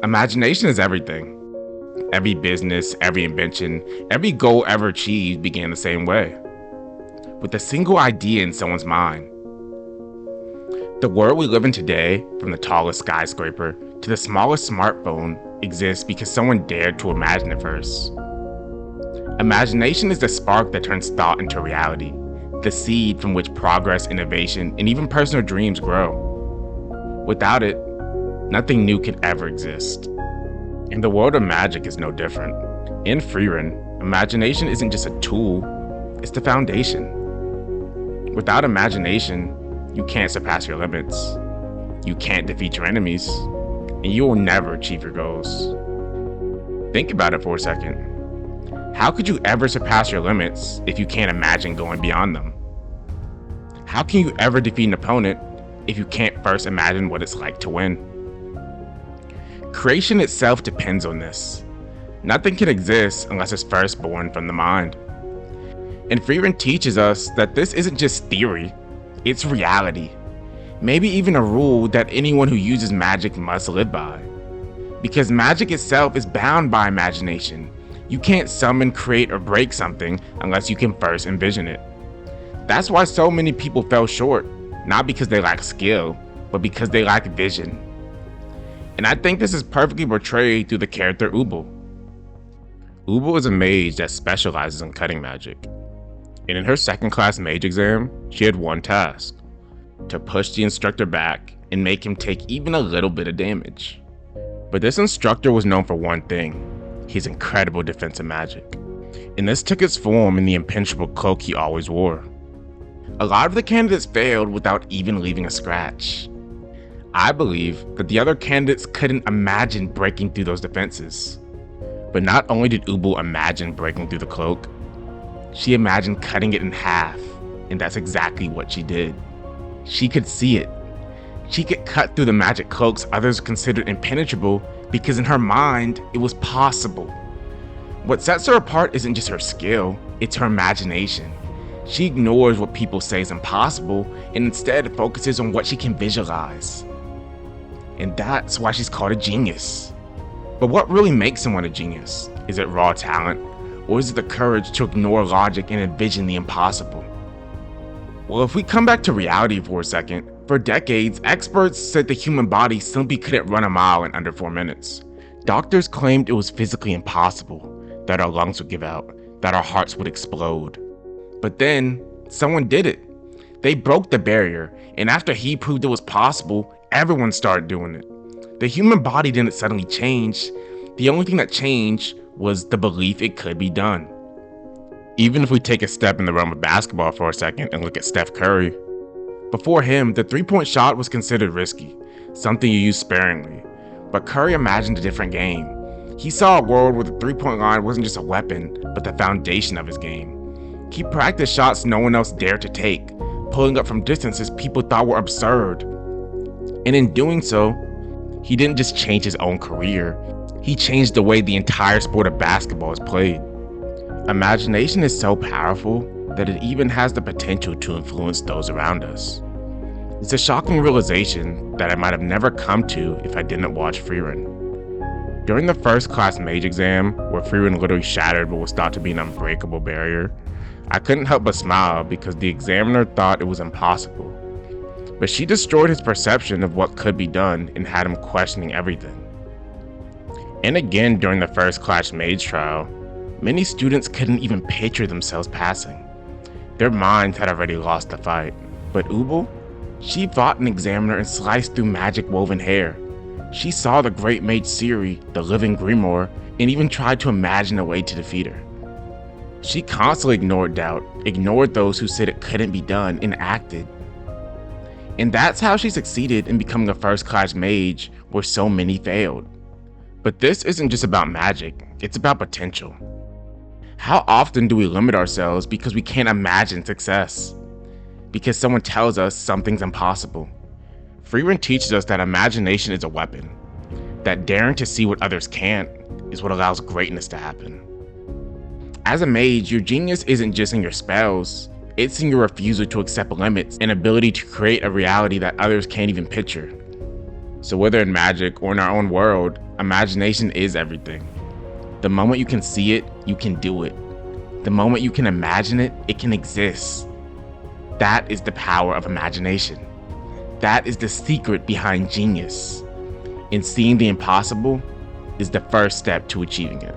Imagination is everything. Every business, every invention, every goal ever achieved began the same way, with a single idea in someone's mind. The world we live in today, from the tallest skyscraper to the smallest smartphone, exists because someone dared to imagine it first. Imagination is the spark that turns thought into reality, the seed from which progress, innovation, and even personal dreams grow. Without it, nothing new can ever exist. And the world of magic is no different. In Frieren, imagination isn't just a tool, it's the foundation. Without imagination, you can't surpass your limits, you can't defeat your enemies, and you will never achieve your goals. Think about it for a second. How could you ever surpass your limits if you can't imagine going beyond them? How can you ever defeat an opponent if you can't first imagine what it's like to win? Creation itself depends on this. Nothing can exist unless it's first born from the mind. And Frieren teaches us that this isn't just theory, it's reality. Maybe even a rule that anyone who uses magic must live by. Because magic itself is bound by imagination. You can't summon, create, or break something unless you can first envision it. That's why so many people fell short, not because they lack skill, but because they lack vision. And I think this is perfectly portrayed through the character Ubel. Ubel is a mage that specializes in cutting magic. And in her second-class mage exam, she had one task: to push the instructor back and make him take even a little bit of damage. But this instructor was known for one thing: his incredible defensive magic. And this took its form in the impenetrable cloak he always wore. A lot of the candidates failed without even leaving a scratch. I believe that the other candidates couldn't imagine breaking through those defenses. But not only did Ubel imagine breaking through the cloak, she imagined cutting it in half, and that's exactly what she did. She could see it. She could cut through the magic cloaks others considered impenetrable because in her mind, it was possible. What sets her apart isn't just her skill, it's her imagination. She ignores what people say is impossible and instead focuses on what she can visualize. And that's why she's called a genius. But what really makes someone a genius? Is it raw talent? Or is it the courage to ignore logic and envision the impossible? Well, if we come back to reality for a second, for decades, experts said the human body simply couldn't run a mile in under 4 minutes. Doctors claimed it was physically impossible, that our lungs would give out, that our hearts would explode. But then, someone did it. They broke the barrier, and after he proved it was possible, everyone started doing it. The human body didn't suddenly change. The only thing that changed was the belief it could be done. Even if we take a step in the realm of basketball for a second and look at Steph Curry, before him, the three-point shot was considered risky, something you use sparingly. But Curry imagined a different game. He saw a world where the three-point line wasn't just a weapon, but the foundation of his game. He practiced shots no one else dared to take, pulling up from distances people thought were absurd. And in doing so, he didn't just change his own career, he changed the way the entire sport of basketball is played. Imagination is so powerful that it even has the potential to influence those around us. It's a shocking realization that I might have never come to if I didn't watch Frieren. During the First-Class Mage Exam, where Frieren literally shattered what was thought to be an unbreakable barrier, I couldn't help but smile because the examiner thought it was impossible. But she destroyed his perception of what could be done and had him questioning everything. And again during the First-Class Mage trial, many students couldn't even picture themselves passing. Their minds had already lost the fight. But Ubel? She fought an examiner and sliced through magic woven hair. She saw the great mage Ciri, the living grimoire, and even tried to imagine a way to defeat her. She constantly ignored doubt, ignored those who said it couldn't be done, and acted. And that's how she succeeded in becoming a first-class mage where so many failed. But this isn't just about magic, it's about potential. How often do we limit ourselves because we can't imagine success? Because someone tells us something's impossible. Frieren teaches us that imagination is a weapon, that daring to see what others can't is what allows greatness to happen. As a mage, your genius isn't just in your spells, it's in your refusal to accept limits and ability to create a reality that others can't even picture. So whether in magic or in our own world, imagination is everything. The moment you can see it, you can do it. The moment you can imagine it, it can exist. That is the power of imagination. That is the secret behind genius. And seeing the impossible is the first step to achieving it.